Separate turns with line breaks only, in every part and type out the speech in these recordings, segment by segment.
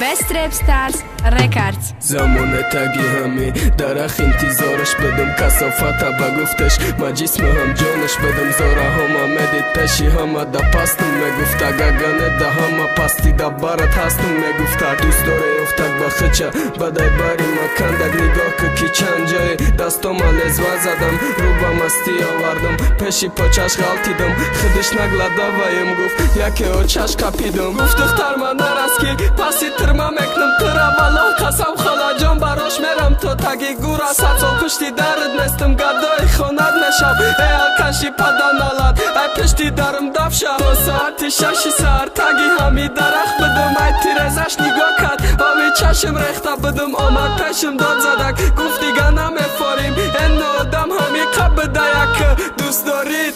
Best Rap Stars Records.
زمان تگی همی درخ انتظارش بدم کسافت با گفتش ما جسم هم جانش بدم زاره هم آمدید پشی هم دا پستم میگفت گگانه دا هم پستی دا بارت هستم میگفت دوست داره افتاد با خچه بدای باری مکندگ نگاه که کی چند جای دستم لزوا زدم رو با مستی آوردم پشی پاچش غلطیدم خودش نگلده ویم گفت یکی اوچش کپیدم گفت دختر من نرس که پسی ترما مکنم ترا والا قسم خلا جان براش میرم تو تگی گورا سال پشتی درد نستم گدای خوند نشم ای کشی پدن نالد ای پشتی درم دفشم تو ساعت 6 سر تگی همی درخت بدم ای تیرزش نگاه کرد آمی چشم ریخته بدم آمد پشم داد زدک گفت دیگه نمیفاریم این آدم همی قب یک دوست دارید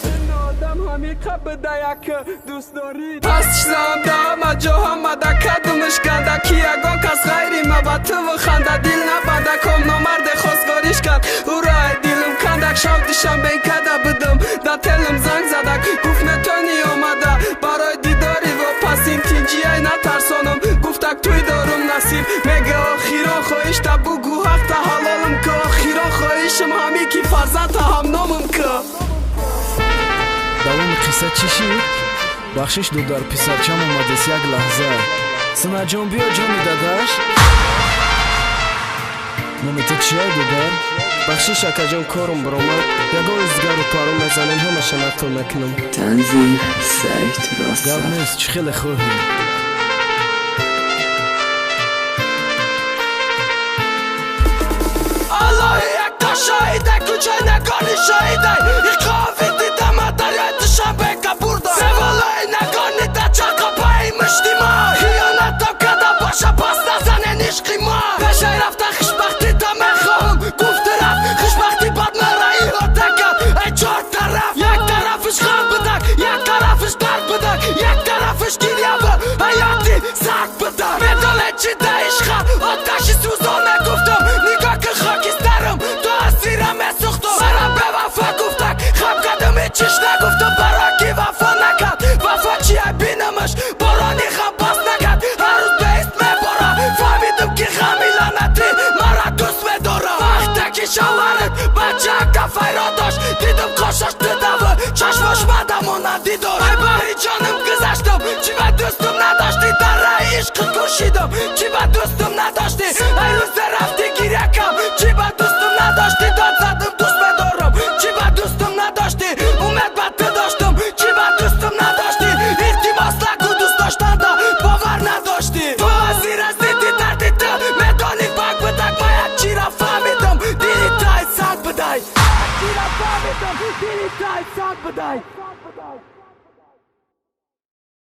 دوست دارید پس چیزم دا همه جا همه دا کدومش گنده کی اگان کس غیری مبته و خنده دیل نبنده کم نامرد خواستگاریش کرد او رای دیلم کندک شاودیشم بین کده بدم دا تلم زنگ زدک گفت نتونی آمده برای دیداری و پس این تینجیه نترسانم گفتک توی دارم نصیب میگه آخیرا خواهیش تا بگو حق تا حلالم که آخیرا خواهیشم همی کی فرزند هم نامم که
دوام قصه چی شید؟ بخشش دو در پسرچم اومدست یک لحظه سنا جان بیا جانی داداش نامت چیه دودار؟
بخشش اکا جان کارم برامد یگا ازگار و پارم نزنین همه شنقل نکنم
تنظیم سایت راست
گب نیست چی خیلی خوبی
الله یک تا شاهده کچه نگانی شاهده یک دیدم دریت شبه کبورده سوالای نگانی دا چاکا پایی مشتی ما خیانت تا کده باشه پس نزنه نشقی ما پشه رفته خوشبختی تا میخواهم گفت رفت خوشبختی بد مرایی ها تکد ای چهار طرف یک طرفش غم بدک یک طرفش درد بدک یک طرفش گیریه و حیاتی سرد بدک میدونه چی ده عشقه آتشی سوزانه گفتم نگاه که خاکسترم تو اسیرم سوختم مرا به وفا گفتک خب قدم چیش نگفتم برا کی وفا نکرد وفا چیه بینمش بارانی خم پاس نکرد هر روز به اسم بارا فهمیدم که غمی لعنتی مرا دوست میدارم وقتی شوارد بچه کفای را داشت دیدم کاشش دیده و چشمش مدم و ندیدار ای باری جانم گذشتم چی به دوستم نداشتی در رای عشق کشیدم چی به دوستم نداشتی ای روز رفتی گیره کم چی به دوستم نداشتی داد زدم دوست بدارم چی به دوستم نداشتی اومد بده داشتم چی به دوستم نداشتی احتماس لکو دوست داشتن دا باور نداشتی تو از زیر از دیدی دردی تو میدانی بگ بدک باید چی را فهمیدم دیلی تای ساک بدای چی را فهمیدم دیلی تای ساک بدای